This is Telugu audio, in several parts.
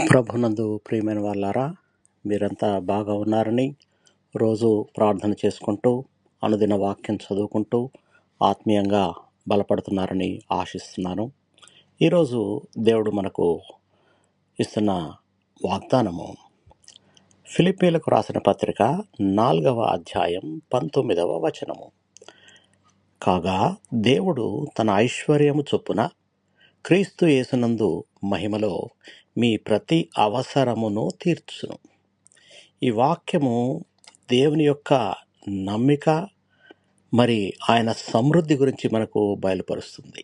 ప్రభునందు ప్రియమైన వాళ్ళారా, మీరంతా బాగా ఉన్నారని, రోజు ప్రార్థన చేసుకుంటూ అనుదిన వాక్యం చదువుకుంటూ ఆత్మీయంగా బలపడుతున్నారని ఆశిస్తున్నాను. ఈరోజు దేవుడు మనకు ఇస్తున్న వాగ్దానము ఫిలిప్పీలకు రాసిన పత్రిక 4వ అధ్యాయం 19వ వచనము. కాగా దేవుడు తన ఐశ్వర్యము చొప్పున క్రీస్తు యేసునందు మహిమలో మీ ప్రతి అవసరమును తీర్చును. ఈ వాక్యము దేవుని యొక్క నమ్మిక, మరి ఆయన సమృద్ధి గురించి మనకు బయలుపరుస్తుంది.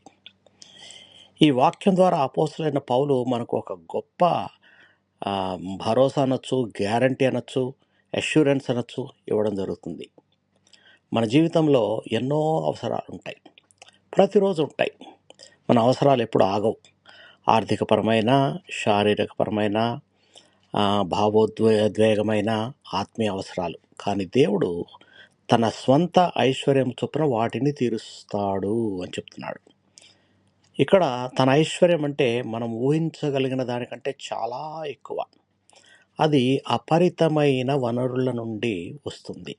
ఈ వాక్యం ద్వారా అపోస్తలుడైన పౌలు మనకు ఒక గొప్ప భరోసా అనొచ్చు, గ్యారంటీ అనొచ్చు, అష్యూరెన్స్ అనొచ్చు ఇవ్వడం జరుగుతుంది. మన జీవితంలో ఎన్నో అవసరాలు ఉంటాయి, ప్రతిరోజు ఉంటాయి. మన అవసరాలు ఎప్పుడు ఆగవు. ఆర్థికపరమైన, శారీరకపరమైన, భావోద్వేగమైన, ఆత్మీయ అవసరాలు. కానీ దేవుడు తన స్వంత ఐశ్వర్యం చొప్పున వాటిని తీరుస్తాడు అని చెప్తున్నాడు. ఇక్కడ తన ఐశ్వర్యం అంటే మనం ఊహించగలిగిన దానికంటే చాలా ఎక్కువ. అది అపరితమైన వనరుల నుండి వస్తుంది.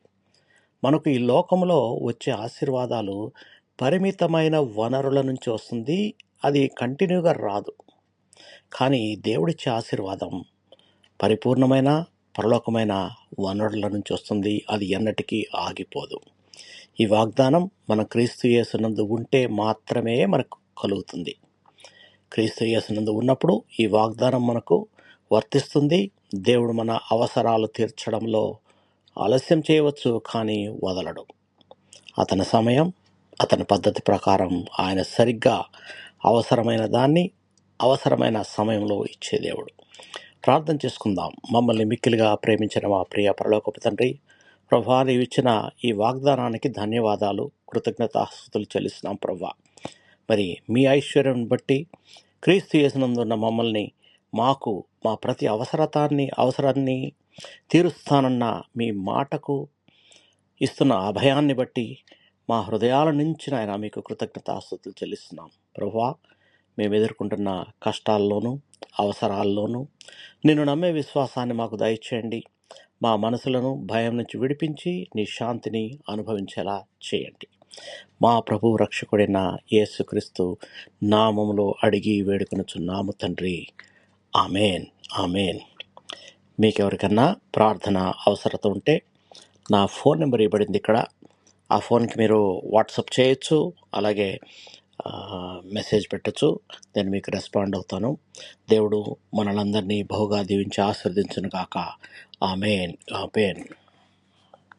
మనకు ఈ లోకంలో వచ్చే ఆశీర్వాదాలు పరిమితమైన వనరుల నుంచి వస్తుంది. అది కంటిన్యూగా రాదు. కానీ దేవుడిచ్చే ఆశీర్వాదం పరిపూర్ణమైన పరలోకమైన వనరుల నుంచి వస్తుంది. అది ఎన్నటికీ ఆగిపోదు. ఈ వాగ్దానం మన క్రీస్తు యేసునందు ఉంటే మాత్రమే మనకు కలుగుతుంది. క్రీస్తు యేసునందు ఉన్నప్పుడు ఈ వాగ్దానం మనకు వర్తిస్తుంది. దేవుడు మన అవసరాలు తీర్చడంలో ఆలస్యం చేయవచ్చు, కానీ వదలడు. అతని సమయం, అతని పద్ధతి ప్రకారం ఆయన సరిగ్గా అవసరమైన దాన్ని అవసరమైన సమయంలో ఇచ్చే దేవుడు. ప్రార్థన చేసుకుందాం. మమ్మల్ని మిక్కిలిగా ప్రేమించిన మా ప్రియ పరలోకపు తండ్రి, ప్రభువా, నీవు ఇచ్చిన ఈ వాగ్దానానికి ధన్యవాదాలు, కృతజ్ఞతాస్తుతులు చెల్లిస్తున్నాం ప్రభువా. మరి మీ ఐశ్వర్యం బట్టి క్రీస్తు యేసునందున్న మమ్మల్ని, మాకు మా ప్రతి అవసరాన్ని తీరుస్తానన్న మీ మాటకు ఇస్తున్న అభయాన్ని బట్టి మా హృదయాల నుంచి నాయన మీకు కృతజ్ఞతాస్తుతులు చెల్లిస్తున్నాం ప్రభువా. మేము ఎదుర్కొంటున్న కష్టాల్లోనూ అవసరాల్లోనూ నిన్ను నమ్మే విశ్వాసాన్ని మాకు దయచేయండి. మా మనసులను భయం నుంచి విడిపించి నీ శాంతిని అనుభవించేలా చేయండి. మా ప్రభు రక్షకుడైన యేసుక్రీస్తు నామములో అడిగి వేడుకొనుచున్నాము తండ్రి. Amen, amen. మీకెవరికన్నా ప్రార్థన అవసరత ఉంటే నా ఫోన్ నెంబర్ ఇవ్వబడింది ఇక్కడ. ఆ ఫోన్కి మీరు వాట్సాప్ చేయొచ్చు, అలాగే మెసేజ్ పెట్టచ్చు. నేను మీకు రెస్పాండ్ అవుతాను. దేవుడు మనలందరినీ బహుగా దీవించి ఆశీర్వదించును గాక. Amen, amen.